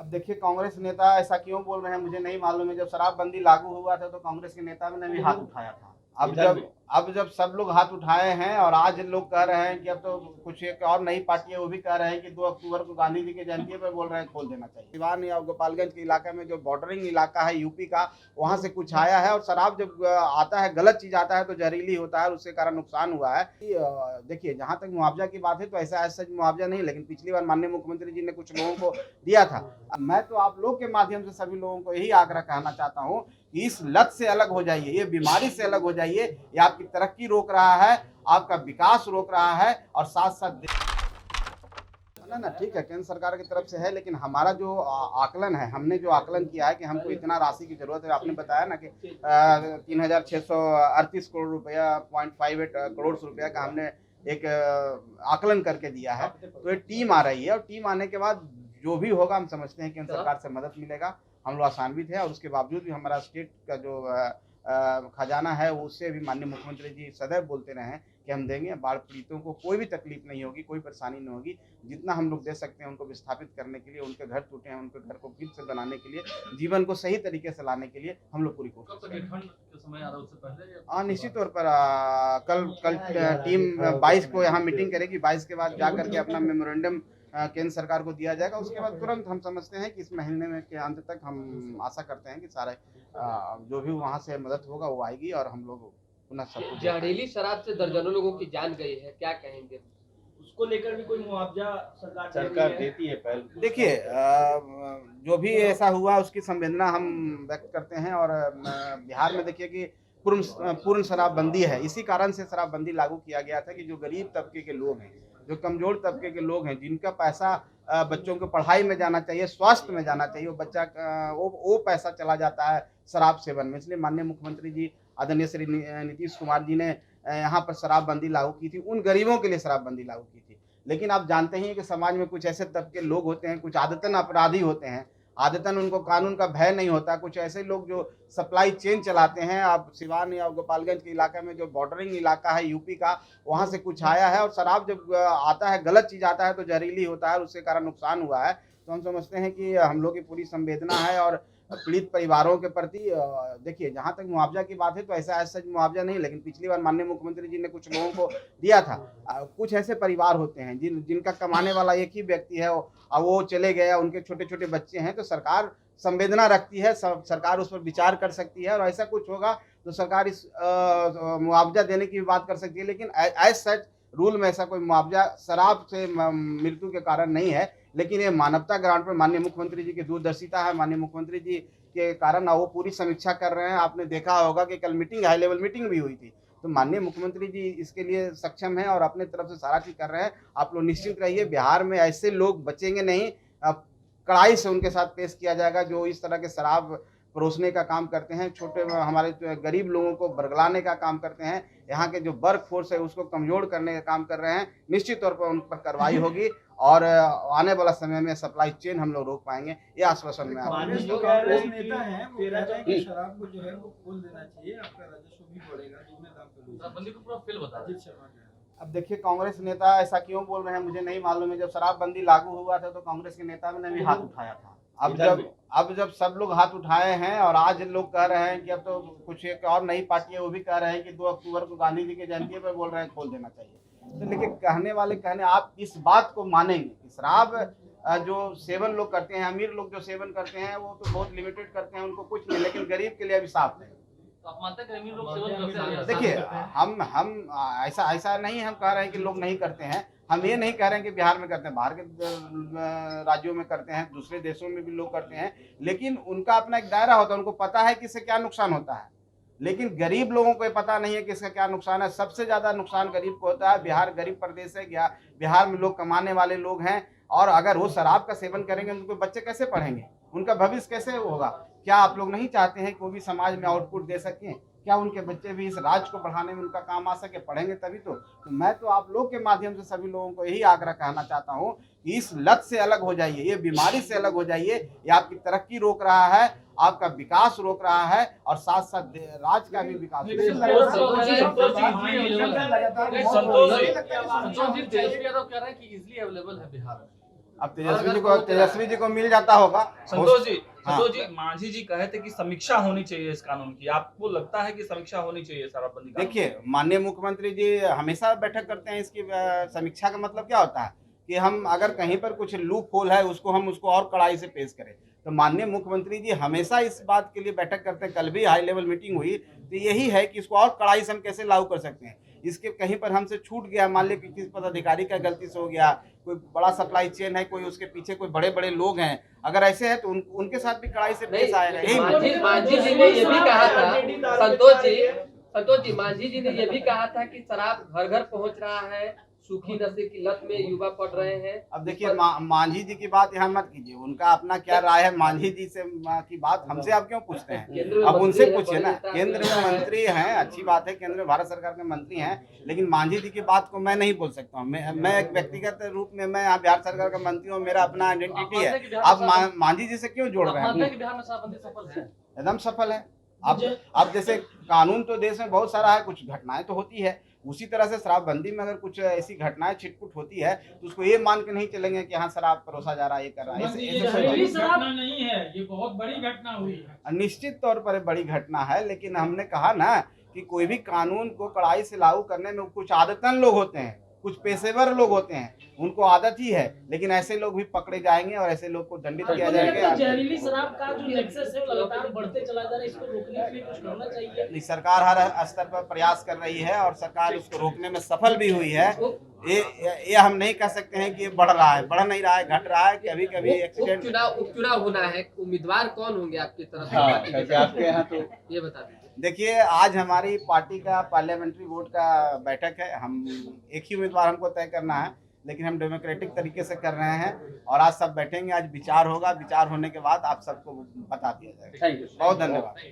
अब देखिए, कांग्रेस नेता ऐसा क्यों बोल रहे हैं मुझे नहीं मालूम है। जब शराबबंदी लागू हुआ था तो कांग्रेस के नेता ने भी हाथ उठाया था। अब जब सब लोग हाथ उठाए हैं और आज लोग कह रहे हैं कि अब तो कुछ एक और नई पार्टी है वो भी कह रहे हैं कि 2 अक्टूबर को गांधी जी की जयंती पर बोल रहे हैं खोल देना चाहिए। सिवान या गोपालगंज के इलाके में जो बॉर्डरिंग इलाका है यूपी का, वहां से कुछ आया है और शराब जब आता है, गलत चीज आता है तो जहरीली होता है, उसके कारण नुकसान हुआ है। देखिए, जहां तक मुआवजा की बात है तो ऐसा सच मुआवजा नहीं, लेकिन पिछली बार माननीय मुख्यमंत्री जी ने कुछ लोगों को दिया था। मैं तो आप लोग के माध्यम से सभी लोगों को यही आग्रह कहना चाहता हूँ कि इस लत से अलग हो जाइए, ये बीमारी से अलग हो जाइए। ये आपकी तरक्की रोक रहा है, आपका विकास रोक रहा है और साथ साथ ना ठीक है, केंद्र सरकार की तरफ से है, लेकिन हमारा जो आकलन है, हमने जो आकलन किया है कि हमको इतना राशि की जरूरत है। आपने बताया ना कि 3,638 करोड़ रुपया, 0.58 करोड़ रुपया का हमने एक आकलन करके दिया है। तो एक टीम आ रही है और टीम आने के बाद जो भी होगा हम समझते हैं केंद्र सरकार से मदद मिलेगा। हम लोग आसान्वित है और उसके बावजूद भी हमारा स्टेट का जो खजाना है उससे भी माननीय मुख्यमंत्री जी सदैव बोलते रहे हैं कि हम देंगे। बाढ़ पीड़ितों को कोई भी तकलीफ नहीं होगी, कोई परेशानी नहीं होगी। जितना हम लोग दे सकते हैं उनको विस्थापित करने के लिए, उनके घर टूटे हैं उनके घर को फिर से बनाने के लिए, जीवन को सही तरीके से लाने के लिए हम लोग पूरी कोशिश करेंगे। हाँ, निश्चित तौर पर कल टीम 22 को यहाँ मीटिंग करेगी। 22 के बाद जा करके अपना मेमोरेंडम केंद्र सरकार को दिया जाएगा। उसके बाद तुरंत हम समझते हैं कि इस महीने में के अंत तक हम आशा करते हैं कि सारे जो भी वहाँ से मदद होगा वो आएगी और हम लोग पुनः सब जहरीली शराब से दर्जनों लोगों की जान गई है, क्या कहेंगे? उसको लेकर भी कोई मुआवजा सरकार देती है पहले? देखिए, जो भी ऐसा हुआ उसकी संवेदना हम व्यक्त करते हैं और बिहार में देखिए कि पूर्ण शराबबंदी है। इसी कारण से शराबबंदी लागू किया गया था कि जो गरीब तबके के लोग हैं, जो कमजोर तबके के लोग हैं, जिनका पैसा बच्चों को पढ़ाई में जाना चाहिए, स्वास्थ्य में जाना चाहिए, वो पैसा चला जाता है शराब सेवन में। इसलिए माननीय मुख्यमंत्री जी आदरणीय श्री नीतीश कुमार जी ने यहाँ पर शराबबंदी लागू की थी, उन गरीबों के लिए शराबबंदी लागू की थी। लेकिन आप जानते हैं कि समाज में कुछ ऐसे तबके लोग होते हैं, कुछ आदतन अपराधी होते हैं, आदतन उनको कानून का भय नहीं होता। कुछ ऐसे लोग जो सप्लाई चेन चलाते हैं। आप सिवान या गोपालगंज के इलाके में जो बॉर्डरिंग इलाका है यूपी का, वहाँ से कुछ आया है और शराब जब आता है, गलत चीज़ आता है तो जहरीली होता है, उसके कारण नुकसान हुआ है। तो हम समझते हैं कि हम लोग की पूरी संवेदना है और पीड़ित परिवारों के प्रति। देखिए, जहाँ तक मुआवजा की बात है तो ऐसा सच मुआवजा नहीं, लेकिन पिछली बार माननीय मुख्यमंत्री जी ने कुछ लोगों को दिया था। कुछ ऐसे परिवार होते हैं जिनका कमाने वाला एक ही व्यक्ति है और वो चले गए, उनके छोटे छोटे बच्चे हैं, तो सरकार संवेदना रखती है, सरकार उस पर विचार कर सकती है और ऐसा कुछ होगा तो सरकार इस मुआवजा देने की भी बात कर सकती है। लेकिन एज सच रूल में ऐसा कोई मुआवजा शराब से मृत्यु के कारण नहीं है। लेकिन ये मानवता ग्रांट पर माननीय मुख्यमंत्री जी की दूरदर्शिता है। माननीय मुख्यमंत्री जी के कारण वो पूरी समीक्षा कर रहे हैं। आपने देखा होगा कि कल मीटिंग, हाई लेवल मीटिंग भी हुई थी। तो माननीय मुख्यमंत्री जी इसके लिए सक्षम हैं और अपने तरफ से सारा चीज कर रहे हैं। आप लोग निश्चिंत रहिए, बिहार में ऐसे लोग बचेंगे नहीं। कड़ाई से उनके साथ पेश किया जाएगा जो इस तरह के शराब परोसने का काम करते हैं, छोटे हमारे गरीब लोगों को बरगलाने का काम करते हैं, यहाँ के जो वर्क फोर्स है उसको कमजोर करने का काम कर रहे हैं। निश्चित तौर पर उन पर कार्रवाई होगी और आने वाला समय में सप्लाई चेन हम लोग रोक पाएंगे, ये आश्वासन में कांग्रेस नेता हैं वो कह रहे हैं कि शराब को जो है वो खोल देना चाहिए, आपका राजस्व भी बढ़ेगा, दुगने दाम पे शराबबंदी को पूरा फेल बता दीजिए। अब देखिए, कांग्रेस नेता ऐसा क्यों बोल रहे हैं मुझे नहीं मालूम है। जब शराबबंदी लागू हुआ था तो कांग्रेस के नेता ने भी हाथ उठाया था। अब जब सब लोग हाथ उठाए हैं और आज लोग कह रहे हैं कि अब तो कुछ एक और नई पार्टी है वो भी कह रहे हैं कि 2 अक्टूबर को गांधी जी की जयंती पर बोल रहे हैं खोल देना चाहिए। तो लेकिन कहने वाले कहने, आप इस बात को मानेंगे कि शराब जो सेवन लोग करते हैं, अमीर लोग जो सेवन करते हैं वो तो बहुत लिमिटेड करते हैं, उनको कुछ नहीं, लेकिन गरीब के लिए अभिशाप है। आप मानते हैं कि अमीर लोग सेवन करते हैं? देखिए, हम ऐसा नहीं हम कह रहे हैं कि लोग नहीं करते हैं। हम ये नहीं कह रहे हैं कि बिहार में करते हैं, बाहर के राज्यों में करते हैं, दूसरे देशों में भी लोग करते हैं, लेकिन उनका अपना एक दायरा होता है, उनको पता है कि इससे क्या नुकसान होता है। लेकिन गरीब लोगों को ये पता नहीं है कि इसका क्या नुकसान है। सबसे ज्यादा नुकसान गरीब को होता है। बिहार गरीब प्रदेश है, बिहार में लोग कमाने वाले लोग हैं और अगर वो शराब का सेवन करेंगे उनके बच्चे कैसे पढ़ेंगे, उनका भविष्य कैसे होगा। क्या आप लोग नहीं चाहते हैं कि वो भी समाज में आउटपुट दे सकें? क्या उनके बच्चे भी इस राज्य को बढ़ाने में उनका काम आ सके? पढ़ेंगे तभी तो मैं तो आप लोग के माध्यम से सभी लोगों को यही आग्रह कहना चाहता हूँ कि इस लत से अलग हो जाइए, ये बीमारी से अलग हो जाइए। ये आपकी तरक्की रोक रहा है, आपका विकास रोक रहा है और साथ साथ राज्य का भी विकास। अब तेजस्वी जी को मिल जाता होगा। संतोष जी, हाँ। मांझी जी कहे थे कि समीक्षा होनी चाहिए इस कानून की, आपको लगता है कि समीक्षा होनी चाहिए शराबबंदी कानून? देखिए, माननीय मुख्यमंत्री जी हमेशा बैठक करते हैं। इसकी समीक्षा का मतलब क्या होता है कि हम अगर कहीं पर कुछ लूप होल है उसको और कड़ाई से पेश करें। तो माननीय मुख्यमंत्री जी हमेशा इस बात के लिए बैठक करते हैं। कल भी हाई लेवल मीटिंग हुई, तो यही है कि इसको और कड़ाई से हम कैसे लागू कर सकते हैं। इसके कहीं पर हमसे छूट गया, मान लीजिए कि किसी पदाधिकारी का गलती से हो गया, कोई बड़ा सप्लाई चेन है, कोई उसके पीछे कोई बड़े बड़े लोग हैं, अगर ऐसे है तो उनके साथ भी कड़ाई से पेश आएगा। यही मांझी जी ने ये भी कहा था, संतोष जी मांझी जी ने ये भी कहा था कि शराब घर घर पहुंच रहा है, सूखी नशे की लत में युवा पड़ रहे हैं। अब देखिए, मांझी जी की बात यहाँ मत कीजिए, उनका अपना क्या राय है मांझी जी से की बात हमसे आप क्यों पूछते हैं? अब उनसे पूछिए ना। केंद्र में मंत्री हैं, अच्छी बात है, केंद्र में भारत सरकार के मंत्री हैं, लेकिन मांझी जी की बात को मैं नहीं बोल सकता हूँ। मैं एक व्यक्तिगत रूप में मैं यहाँ बिहार सरकार का मंत्री हूँ, मेरा अपना आइडेंटिटी है। आप मांझी जी से क्यों जोड़ रहे हैं? एकदम सफल है। अब जैसे कानून तो देश में बहुत सारा है, कुछ घटनाएं तो होती है, उसी तरह से शराबबंदी में अगर कुछ ऐसी घटनाएं छिटपुट होती है तो उसको ये मान के नहीं चलेंगे कि हाँ शराब परोसा जा रहा है, ये कर रहा है। ये जहरीली घटना नहीं है, ये बहुत बड़ी घटना हुई है। निश्चित तौर पर बड़ी घटना है, लेकिन हमने कहा ना कि कोई भी कानून को कड़ाई से लागू करने में कुछ आदतन लोग होते हैं, कुछ पेशेवर लोग होते हैं, उनको आदत ही है, लेकिन ऐसे लोग भी पकड़े जाएंगे और ऐसे लोग को दंडित किया जाएगा। जहरीली शराब का जो नेक्सस है लगातार बढ़ते चला जा रहा है, इसको रोकने के लिए कुछ करना चाहिए। सरकार हर स्तर पर प्रयास कर रही है और सरकार उसको रोकने में सफल भी हुई है। ये हम नहीं कह सकते हैं कि ये बढ़ रहा है, बढ़ नहीं रहा है, घट रहा है। कभी कभी एक्सीडेंट। उपचुनाव होना है, उम्मीदवार कौन होंगे आपकी तरफ से? आपके यहाँ तो ये बता दीजिए। देखिए, आज हमारी पार्टी का पार्लियामेंट्री बोर्ड का बैठक है। हम एक ही उम्मीदवार हमको तय करना है, लेकिन हम डेमोक्रेटिक तरीके से कर रहे हैं और आज सब बैठेंगे, आज विचार होगा, विचार होने के बाद आप सबको बता दिया जाएगा। थैंक यू, बहुत धन्यवाद।